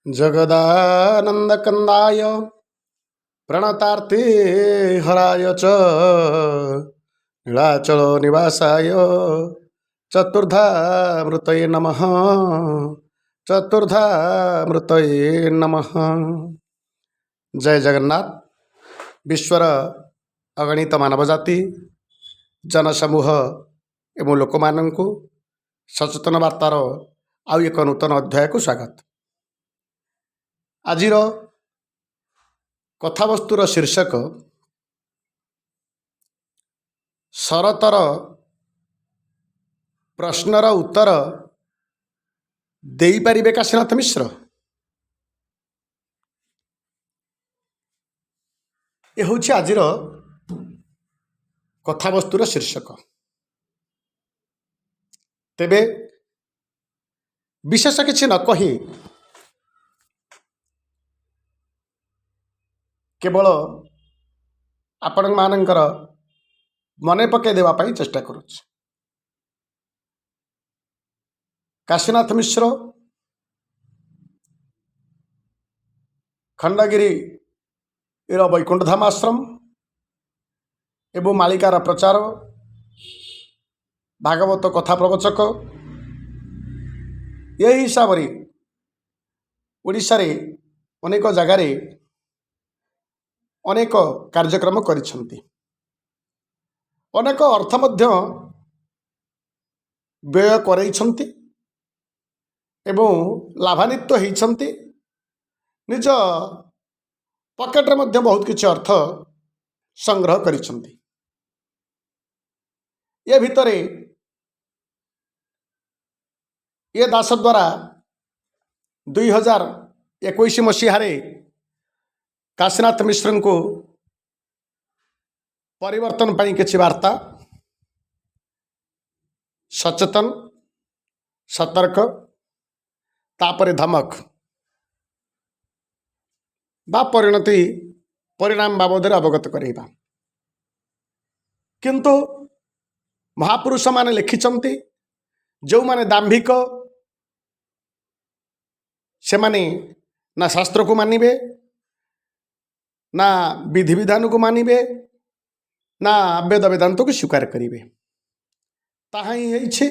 जगदानन्दकन्दाय प्रणतार्ति हराय च नीलाचलो निवासाय चतुर्धामृतये नमः। चतुर्धामृतये नमः। जय जगन्नाथ। विश्वर अगणित मानव जाति जनसमूह एवं लोक मानू सचेतन वार्तार आउ एक नूतन अध्याय को स्वागत। आजिर कथावस्तुर शीर्षक शरतर प्रश्नर उत्तर देई पारिबे काशीनाथ मिश्र। ये हूँ आजिर कथावस्तुर शीर्षक। तेबे विशेष किछि न कही केवल आपण मानकर मने पके देवा पाई चेष्टा करुछ। काशीनाथ मिश्र खंडगिरी वैकुंठ धाम आश्रम एवं मालिकार प्रचार भागवत कथा प्रवचक यही हिसाब से ओडिशा रे अनेक जगार अनेक कार्यक्रम करिसेंती। अनेक अर्थ मध्य व्यय करैछंती एवं लाभान्वित होइछंती। निज पकेट रे मध्य बहुत किछि अर्थ संग्रह करिछंती। ये भितरे ये दास द्वारा 2021 मसीह काशीनाथ मिश्र को परिवर्तन पाई किछि वार्ता सचेतन सतर्क तापरे धमक बा परिणति परिणाम बाबद अवगत करेबा। किंतु महापुरुष माने लिखिचंती जो माने दाम्भिक से माने ना शास्त्र को मानिबे ना विधि विधान को मानिबे ना वेद वेदांत को स्वीकार करिवे। ताहा ही होइछे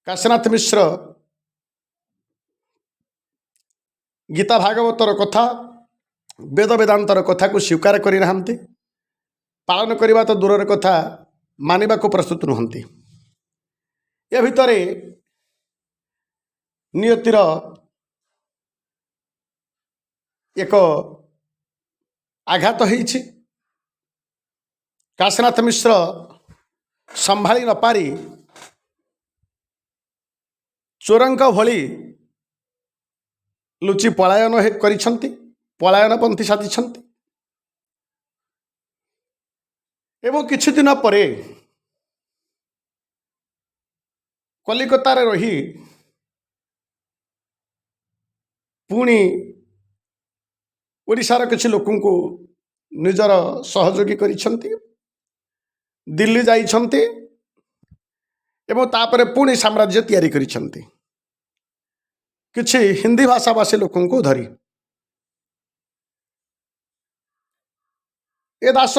काशीनाथ मिश्र गीता भागवतर कथा वेद वेदांतर कथा को स्वीकार करि नाहंती। पालन करिबा तो दूरर कथा मानिबा को प्रस्तुत नुहंती। ए भितरे नियतिर एक आघात होइछि। काशीनाथ मिश्र संभाली न पारी चोरंक भली लुचि पलायन करिछंती, पलायन पंथी साजिछंती। एवं किछि दिन परे कलिकता रे रही पुणी ओडिशार किछि लोकन को निजर सहयोगी करिछंती। दिल्ली जाइछंती एवं तापरे पुणी साम्राज्य तैयारी करिछंती किछि हिंदी भाषा भाषी लोकन को धरी। ए दास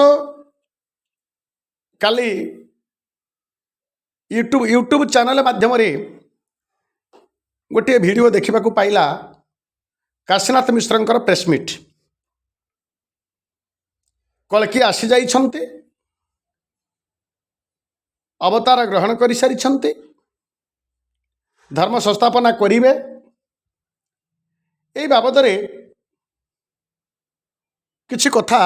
काली यूट्यूब चैनल माध्यम गोटे वीडियो देखा पाइला काशीनाथ मिश्रंकर प्रेसमिट। कलकी आसी जाइछंती, अवतार ग्रहण कर सारी, धर्म संस्थापना करिवे। एई बाबद किछि कथा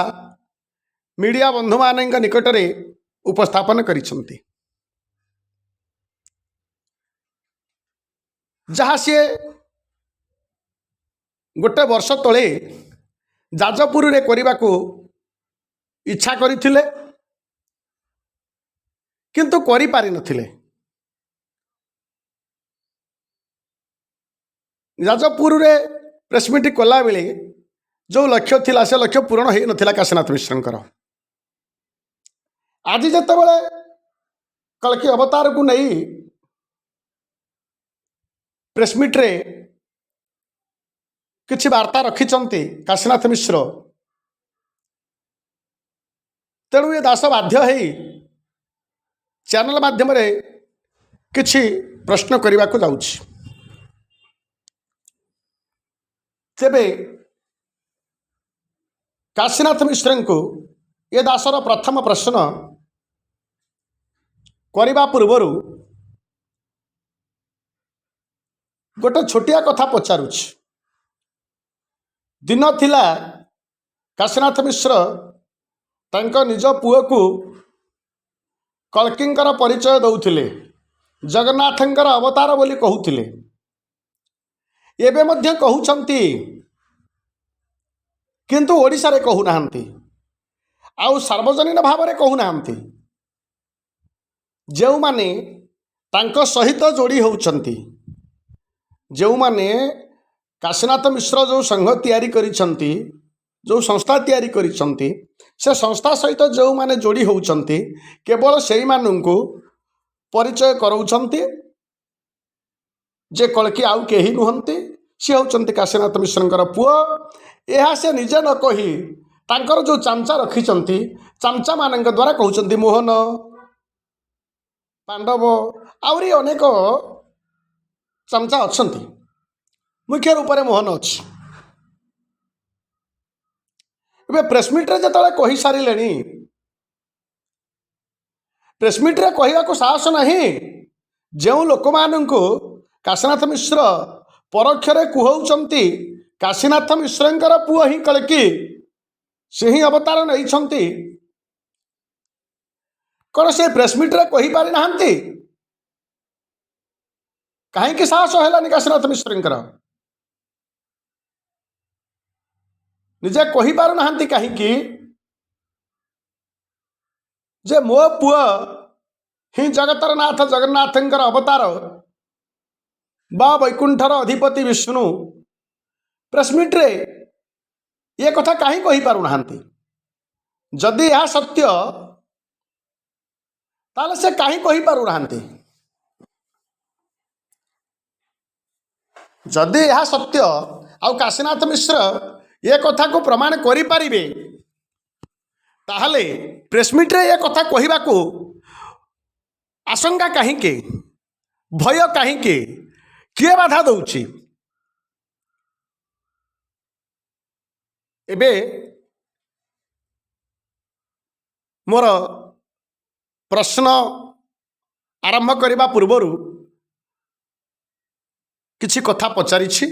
मीडिया बंधु मानक निकट रे उपस्थापन करिछंती। जहाँ सी गोटे वर्ष तले जाजपुर रे करने को इच्छा करथिले किंतु करि पारि नथिले। जाजपुर रे प्रेसमिट कला बेले जो लक्ष्य थिला से लक्ष्य पूर्ण हो नथिला काशीनाथ मिश्रंकर। आज जितेबाला कलकी अवतार को नहीं प्रेसमिट रे किछि वार्ता रखिचंती काशीनाथ मिश्र। तेणु ये दास बाध्य है चैनल माध्यम किछि प्रश्न करने को जाउछि। तेबे काशीनाथ मिश्र को ये दासर प्रथम प्रश्न करने पूर्वर गोटे छोटिया कथा पचारुछि। दिन थिला काशीनाथ मिश्र तांको निज पुओ को कल्किंकर परिचय दौथिले, जगन्नाथंकर अवतार बोली कहूथिले। एबे मध्य कहउछंती किंतु ओडिसा रे कहू नाहंती, आउ सार्वजनिक भाव में कहू नाहंती। जेउ माने तांको सहित जोड़ी होउछंती, जेउ माने काशीनाथ मिश्र जो संघ तैयारी करिछंती, जो संस्था तैयारी करिछंती, से संस्था सहित जो माने जोड़ी होउछंती केवल सेई मानंकु परिचय कराउछंती जे कलकी आउ केही नुहंती, सी होउछंती काशीनाथ मिश्रंकर पुओ। यह से निजे न कही तांकर जो चामचा रखिछंती, चामचा मानंक द्वारा कहउछंती मोहन, पांडव आउरी अनेक चामचा अछंती, मुख्य रूप में मोहन अच्छी। ए प्रेसमिट रे जतले कही सारिलेनी, प्रेसमिट रे कहवा को साहस नहीं। जो लोक मानंकु काशीनाथ मिश्र परोक्षरे कुहउछंती काशीनाथ मिश्रंकर पुओ ही कलकी, से ही अवतार नैछंती, कौन से प्रेसमिट रे कही पारि नाहंती? कहीं साहस है काशीनाथ मिश्रंकर निजे कही पारु नाहंती कहीं जे मो पुओ ही जगतर नाथ जगन्नाथंकर अवतार बा वैकुंठर अधिपति विष्णु। प्रेसमिट रे ये कथा कहीं कही पारु नाहंती? जदि यह सत्य ताले से कहीं कही पारु नाहंती? जदि यह सत्य आउ काशीनाथ मिश्र ये कथा को प्रमाण करि परिबे, ताहले प्रेसमिट रे ये कथा कहवा को आशंका कहीं के, भय कहीं के, किए बाधा दउछि? एबे मोर प्रश्न आरंभ करने पूर्वर किछि कथा पचारिछि।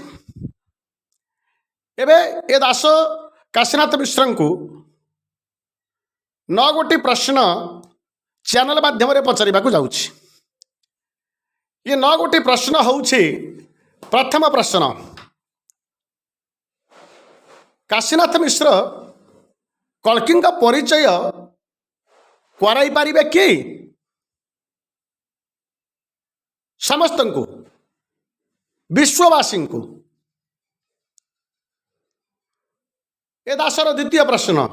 एबे ए दास काशीनाथ मिश्र को 9 गोटी प्रश्न चैनल माध्यम पचारिबा को जाउछि। ये 9 गोटी प्रश्न होउछि। प्रथम प्रश्न, काशीनाथ मिश्र कल्किं का परिचय कराई पारिबे कि समस्त को, विश्ववासी को? ए दासर द्वितीय प्रश्न,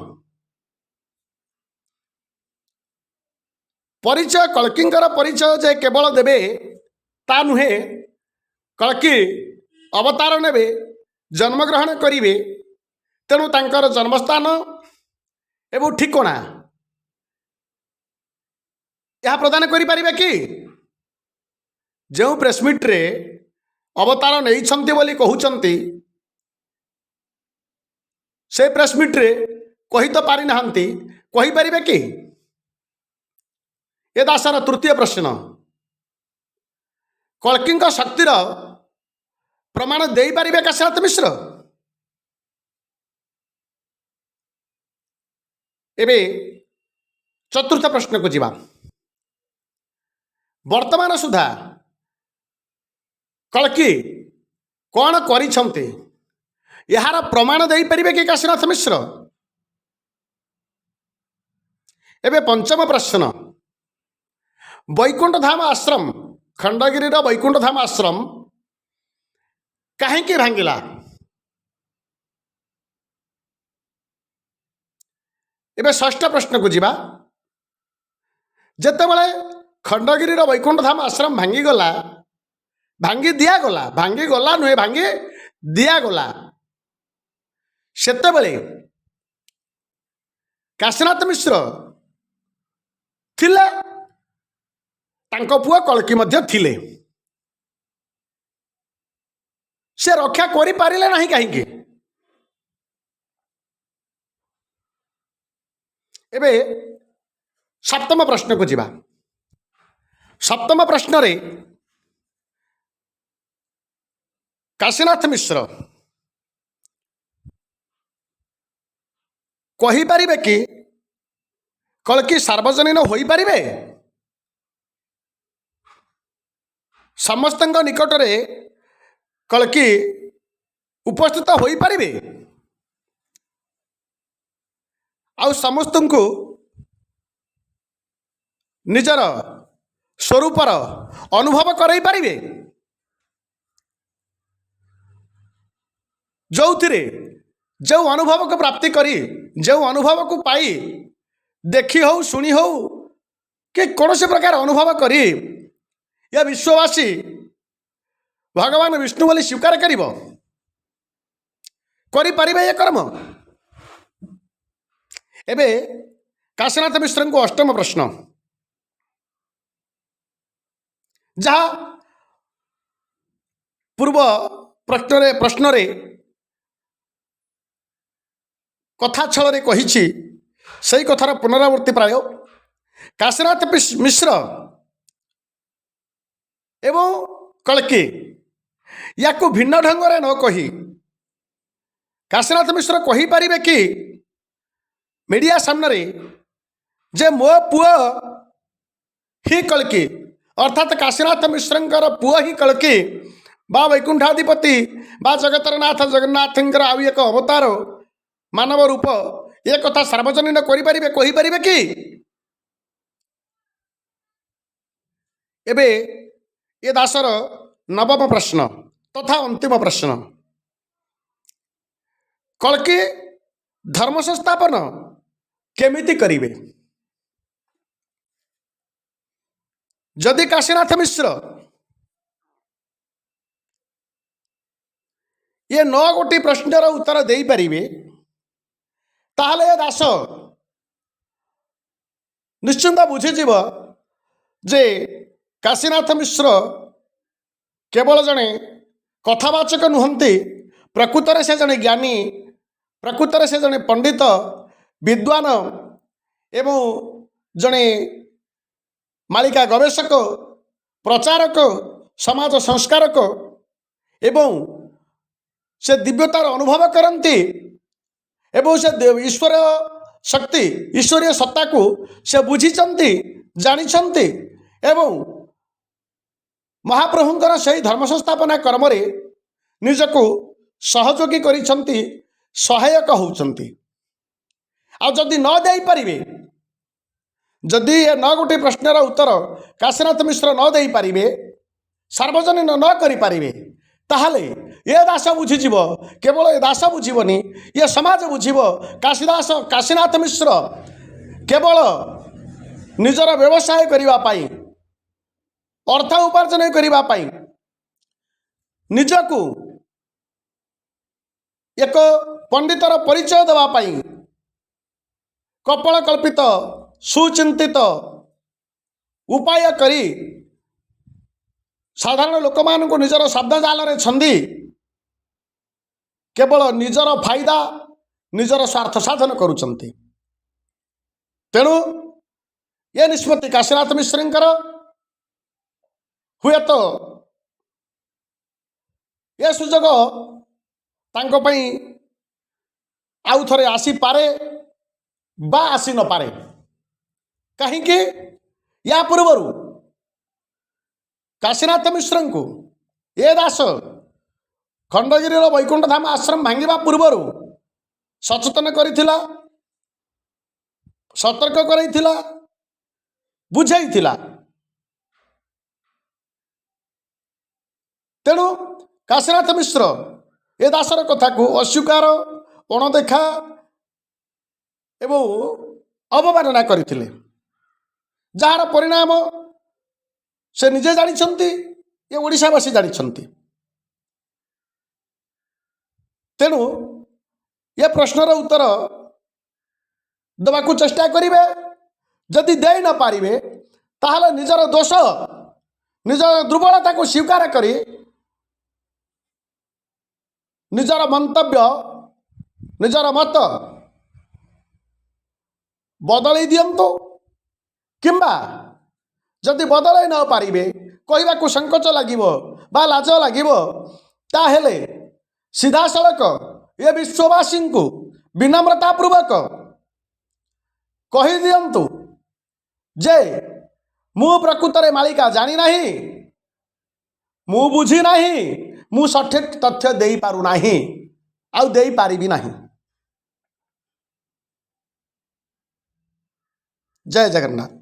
परिचय कल्किंकर परिचय जे केवल देबे ता नुहे, कल्कि अवतार नेबे, जन्मग्रहण करिवे, तेणु तांकर जन्मस्थान एवं ठिकणा यह प्रदान करि परिबे कि? जो प्रेसमिट रे अवतार नहीं बोली कहउछंती, से प्रेसमिट रे कही तो पारि नाहंती, कही परिबे कि? ए दासर तृतीय प्रश्न, कल्किं शक्तिर प्रमाण दे पारिबे काशीनाथ मिश्र? एबे चतुर्थ प्रश्न को जीवा। वर्तमान सुधा कल्कि कौन करिछंते यार प्रमाण दे परिबे कि काशीनाथ मिश्र? एबे पंचम प्रश्न, वैकुंठ धाम आश्रम, खंडगिरी वैकुंठ धाम आश्रम कहीं भांगिला? एबे षष्ठ प्रश्न को जीवा। जेते बळे खंडगिरी वैकुंठ धाम आश्रम भांगी दिया गला नुहे, भांगी दिया गला, ସେତେବେଳେ କାଶୀନାଥ ମିଶ୍ର ଥିଲେ, ତାଙ୍କ ପୁଅ କଳ୍କୀ ମଧ୍ୟ ଥିଲେ। ସେ ରକ୍ଷା କରିପାରିଲେ ନାହିଁ କାହିଁକି? ଏବେ ସପ୍ତମ ପ୍ରଶ୍ନକୁ ଯିବା। ସପ୍ତମ ପ୍ରଶ୍ନରେ କାଶୀନାଥ ମିଶ୍ର କହିପାରିବେ କି କଳ୍କୀ ସାର୍ବଜନୀନ ହୋଇପାରିବେ? ସମସ୍ତଙ୍କ ନିକଟରେ କଳ୍କୀ ଉପସ୍ଥିତ ହୋଇପାରିବେ ଆଉ ସମସ୍ତଙ୍କୁ ନିଜର ସ୍ୱରୂପର ଅନୁଭବ କରାଇ ପାରିବେ, ଯେଉଁଥିରେ ଯେଉଁ ଅନୁଭବକୁ ପ୍ରାପ୍ତି କରି, ଯେଉଁ ଅନୁଭବକୁ ପାଇ, ଦେଖି ହଉ ଶୁଣି ହଉ କି କୌଣସି ପ୍ରକାର ଅନୁଭବ କରି ଏ ବିଶ୍ୱବାସୀ ଭଗବାନ ବିଷ୍ଣୁ ବୋଲି ସ୍ୱୀକାର କରିପାରିବେ ଏ କର୍ମ? ଏବେ କାଶୀନାଥ ମିଶ୍ରଙ୍କୁ ଅଷ୍ଟମ ପ୍ରଶ୍ନ, ଯାହା ପୂର୍ବ ପ୍ରଶ୍ନରେ କଥା ଛଳରେ କହିଛି, ସେହି କଥାର ପୁନରାବୃତ୍ତି ପ୍ରାୟ। କାଶୀନାଥ ମିଶ୍ର ଏବଂ କଳ୍କୀ ୟାକୁ ଭିନ୍ନ ଢଙ୍ଗରେ ନ କହି କାଶୀନାଥ ମିଶ୍ର କହିପାରିବେ କି ମିଡ଼ିଆ ସାମ୍ନାରେ ଯେ ମୋ ପୁଅ ହିଁ କଳ୍କୀ, ଅର୍ଥାତ୍ କାଶୀନାଥ ମିଶ୍ରଙ୍କର ପୁଅ ହିଁ କଳ୍କୀ ବା ବୈକୁଣ୍ଠାଧିପତି ବା ଜଗତର ନାଥ ଜଗନ୍ନାଥଙ୍କର ଆଉ ଏକ ଅବତାର ମାନବ ରୂପ, ଏ କଥା ସାର୍ବଜନୀନ କରିପାରିବେ, କହିପାରିବେ କି? ଏବେ ଏ ଦାସର ନବମ ପ୍ରଶ୍ନ ତଥା ଅନ୍ତିମ ପ୍ରଶ୍ନ, କଳ୍କୀ ଧର୍ମ ସଂସ୍ଥାପନ କେମିତି କରିବେ? ଯଦି କାଶୀନାଥ ମିଶ୍ର ଏ 9 ପ୍ରଶ୍ନର ଉତ୍ତର ଦେଇପାରିବେ, ତାହେଲେ ଏ ଦାସ ନିଶ୍ଚିନ୍ତ ବୁଝିଯିବ ଯେ କାଶୀନାଥ ମିଶ୍ର କେବଳ ଜଣେ କଥାବାଚକ ନୁହନ୍ତି, ପ୍ରକୃତରେ ସେ ଜଣେ ଜ୍ଞାନୀ, ପ୍ରକୃତରେ ସେ ଜଣେ ପଣ୍ଡିତ, ବିଦ୍ୱାନ ଏବଂ ଜଣେ ମାଳିକା ଗବେଷକ, ପ୍ରଚାରକ, ସମାଜ ସଂସ୍କାରକ ଏବଂ ସେ ଦିବ୍ୟତାର ଅନୁଭବ କରନ୍ତି ଏବଂ ସେ ଈଶ୍ୱର ଶକ୍ତି, ଈଶ୍ୱରୀୟ ସତ୍ତାକୁ ସେ ବୁଝିଛନ୍ତି, ଜାଣିଛନ୍ତି ଏବଂ ମହାପ୍ରଭୁଙ୍କର ସେହି ଧର୍ମ ସଂସ୍ଥାପନା କର୍ମରେ ନିଜକୁ ସହଯୋଗୀ କରିଛନ୍ତି, ସହାୟକ ହେଉଛନ୍ତି। ଆଉ ଯଦି ନ ଦେଇପାରିବେ, ଯଦି ଏ 9 ପ୍ରଶ୍ନର ଉତ୍ତର କାଶୀନାଥ ମିଶ୍ର ନ ଦେଇପାରିବେ, ସାର୍ବଜନୀନ ନ କରିପାରିବେ, ତାହେଲେ ଏ ଦାସ ବୁଝିଯିବ, କେବଳ ଏ ଦାସ ବୁଝିବନି, ଏ ସମାଜ ବୁଝିବ, କାଶୀନାଥ ମିଶ୍ର କେବଳ ନିଜର ବ୍ୟବସାୟ କରିବା ପାଇଁ, ଅର୍ଥ ଉପାର୍ଜନ କରିବା ପାଇଁ, ନିଜକୁ ଏକ ପଣ୍ଡିତର ପରିଚୟ ଦେବା ପାଇଁ କପଳ କଳ୍ପିତ ସୁଚିନ୍ତିତ ଉପାୟ କରି ସାଧାରଣ ଲୋକମାନଙ୍କୁ ନିଜର ଶବ୍ଦ ଜାଲରେ ଛନ୍ଦି କେବଳ ନିଜର ଫାଇଦା, ନିଜର ସ୍ୱାର୍ଥ ସାଧନ କରୁଛନ୍ତି। ତେଣୁ ଏ ନିଷ୍ପତ୍ତି କାଶୀନାଥ ମିଶ୍ରଙ୍କର ହୁଏତ ଏ ସୁଯୋଗ ତାଙ୍କ ପାଇଁ ଆଉ ଥରେ ଆସିପାରେ ବା ଆସି ନପାରେ। କାହିଁକି? ୟା ପୂର୍ବରୁ କାଶୀନାଥ ମିଶ୍ରଙ୍କୁ ଏ ଦାସ ଖଣ୍ଡଗିରିର ବୈକୁଣ୍ଠ ଧାମ ଆଶ୍ରମ ଭାଙ୍ଗିବା ପୂର୍ବରୁ ସଚେତନ କରିଥିଲା, ସତର୍କ କରାଇଥିଲା, ବୁଝାଇଥିଲା। ତେଣୁ କାଶୀନାଥ ମିଶ୍ର ଏ ଦାସର କଥାକୁ ଅସ୍ୱୀକାର, ଅଣଦେଖା ଏବଂ ଅବମାନନା କରିଥିଲେ, ଯାହାର ପରିଣାମ ସେ ନିଜେ ଜାଣିଛନ୍ତି, ଏ ଓଡ଼ିଶାବାସୀ ଜାଣିଛନ୍ତି। ତେଣୁ ये प्रश्नर उत्तर देवाकू चेष्टा करिवे। जदि दे न पारिबे ताहले निजर दोष निजर दुर्बलता को स्वीकार करी निजर मंतव्य निजर मत बदलै दियंतु किंबा जदि बदलै न पारिबे कहवाकू संकोच लागिबो बा लाज लागिबो ताहेले सीधा सड़क ये विश्ववासी को विनम्रता पूर्वक कहि दियंतु जे मु प्रकृतरे मालिका जानी नहीं मु बुझी नहीं मु सठिक तथ्य देई पारु नहीं आउ देई पारिबी नहीं। जय जगन्नाथ।